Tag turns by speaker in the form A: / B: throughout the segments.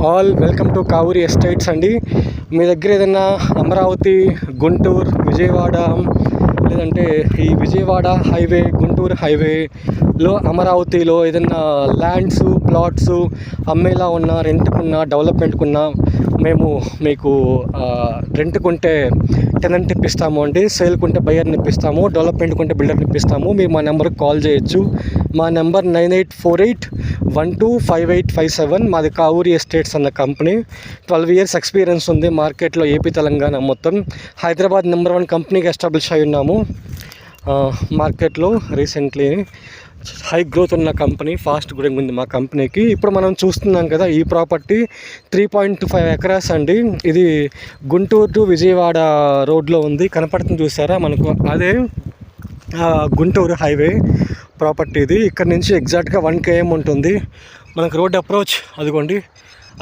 A: All welcome to Kavuri estates అండి. మీ దగ్గర ఏదైనా అమరావతి, గుంటూరు, విజయవాడ లేదంటే ఈ విజయవాడ హైవే, గుంటూరు హైవేలో అమరావతిలో ఏదైనా ల్యాండ్స్, ప్లాట్స్ అమ్మేలా ఉన్నా, రెంట్కున్నా, డెవలప్మెంట్కున్నా మేము మీకు రెంట్కుంటే టెనెంట్ ఇప్పిస్తాము అండి. సేల్కుంటే బయర్ని ఇప్పిస్తాము, డెవలప్మెంట్కుంటే బిల్డర్ని ఇప్పిస్తాము. మీరు మా నెంబర్కి కాల్ చేయొచ్చు. మా నెంబర్ 9848125857. మాది కావూరి ఎస్టేట్స్ అన్న కంపెనీ. 12 years ఎక్స్పీరియన్స్ ఉంది మార్కెట్లో, ఏపీ తెలంగాణ మొత్తం. హైదరాబాద్ నెంబర్ 1 కంపెనీకి ఎస్టాబ్లిష్ అయి ఉన్నాము మార్కెట్లో. రీసెంట్లీ హై గ్రోత్ ఉన్న కంపెనీ, ఫాస్ట్ గ్రోయింగ్ ఉంది మా కంపెనీకి. ఇప్పుడు మనం చూస్తున్నాం కదా, ఈ ప్రాపర్టీ 3.5 acres అండి. ఇది గుంటూరు టు విజయవాడ రోడ్లో ఉంది, కనపడుతుంది చూసారా మనకు, అదే గుంటూరు హైవే ప్రాపర్టీ ఇది. ఇక్కడ నుంచి ఎగ్జాక్ట్గా 1 km ఉంటుంది మనకు రోడ్ అప్రోచ్. అదిగోండి,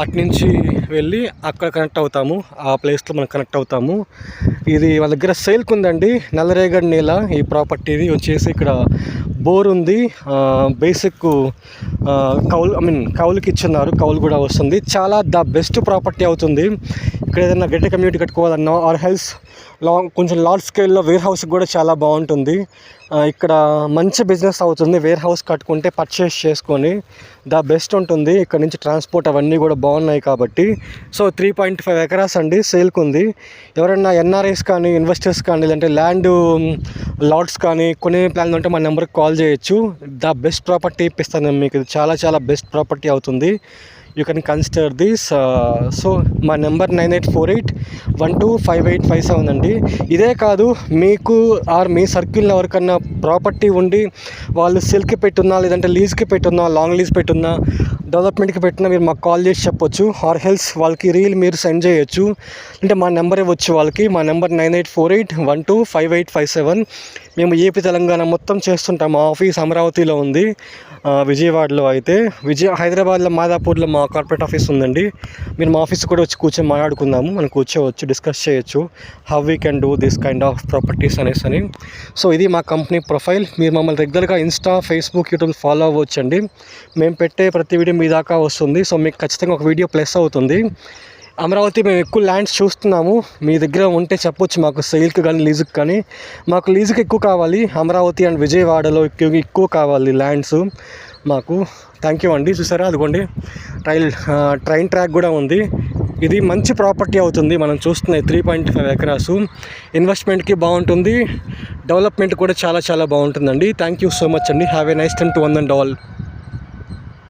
A: అట్నుంచి వెళ్ళి అక్కడ కనెక్ట్ అవుతాము, ఆ ప్లేస్లో మనం కనెక్ట్ అవుతాము. ఇది వాళ్ళ దగ్గర సేల్కి ఉందండి, నల్లరేగడి నేల. ఈ ప్రాపర్టీది వచ్చేసి ఇక్కడ బోర్ ఉంది, బేసిక్ కౌలుకి ఇచ్చున్నారు, కౌలు కూడా వస్తుంది. చాలా ద బెస్ట్ ప్రాపర్టీ అవుతుంది. ఇక్కడ ఏదైనా గట్టి కమ్యూనిటీ కట్టుకోవాలన్నా ఆర్ హెల్స్ కొంచెం లార్జ్ స్కేల్లో వేర్ హౌస్ కూడా చాలా బాగుంటుంది. ఇక్కడ మంచి బిజినెస్ అవుతుంది. వేర్ హౌస్ కట్టుకుంటే పర్చేస్ చేసుకొని ద బెస్ట్ ఉంటుంది. ఇక్కడ నుంచి ట్రాన్స్పోర్ట్ అవన్నీ కూడా బాగున్నాయి కాబట్టి. సో 3.5 acres అండి సేల్కి ఉంది. ఎవరైనా ఎన్ఆర్ఐస్ కానీ, ఇన్వెస్టర్స్ కానీ, లేదంటే ల్యాండ్ లాట్స్ కానీ కొనే ప్లాన్ ఉంటే మా నెంబర్కి కాల్ చేయొచ్చు. ద బెస్ట్ ప్రాపర్టీ ఇప్పిస్తాను మీకు. చాలా చాలా బెస్ట్ ప్రాపర్టీ అవుతుంది. You can consider this. So మా నెంబర్ 9848125857 అండి. ఇదే కాదు, మీకు ఆర్ మీ సర్కిల్లో ఎవరికన్నా ప్రాపర్టీ ఉండి వాళ్ళు సేల్కి పెట్టున్నా, లేదంటే లీజ్కి పెట్టున్నా, లాంగ్ లీజ్ పెట్టున్నా, డెవలప్మెంట్కి పెట్టినా మీరు మాకు కాల్ చేసి చెప్పొచ్చు. ఆర్ హెల్స్ వాళ్ళకి రీల్ మీరు సెండ్ చేయొచ్చు. అంటే మా నెంబర్ ఇవ్వచ్చు వాళ్ళకి. మా నెంబర్ 9848125857. మేము ఏపీ తెలంగాణ మొత్తం చేస్తుంటాం. మా ఆఫీస్ అమరావతిలో ఉంది, విజయవాడలో అయితే. హైదరాబాద్లో మాదాపూర్లో మా కార్పొరేట్ ఆఫీస్ ఉందండి. మీరు మా ఆఫీస్ కూడా వచ్చి కూర్చొని మాట్లాడుకుందాము, మనం కూర్చోవచ్చు, డిస్కస్ చేయొచ్చు how we can do this kind of properties అనేసి. సో ఇది మా కంపెనీ ప్రొఫైల్. మీరు మమ్మల్ని రెగ్యులర్గా ఇన్స్టా, ఫేస్బుక్, యూట్యూబ్ ఫాలో అవ్వచ్చండి. మేము పెట్టే ప్రతి వీడియో మీ దాకా వస్తుంది. సో మీకు ఖచ్చితంగా ఒక వీడియో ప్లస్ అవుతుంది. అమరావతి మేము ఎక్కువ ల్యాండ్స్ చూస్తున్నాము, మీ దగ్గర ఉంటే చెప్పొచ్చు మాకు, సేల్కి కానీ లీజుకి కానీ. మాకు లీజుకి ఎక్కువ కావాలి, అమరావతి అండ్ విజయవాడలో ఎక్కువ కావాలి ల్యాండ్స్ మాకు. థ్యాంక్ యూ అండి. చూసారా, అదిగోండి ట్రైన్ ట్రాక్ కూడా ఉంది. ఇది మంచి ప్రాపర్టీ అవుతుంది. మనం చూస్తున్నాయి 3.5 acres. ఇన్వెస్ట్మెంట్కి బాగుంటుంది, డెవలప్మెంట్ కూడా చాలా చాలా బాగుంటుందండి. థ్యాంక్ యూ సో మచ్ అండి. Have a nice time to one and all.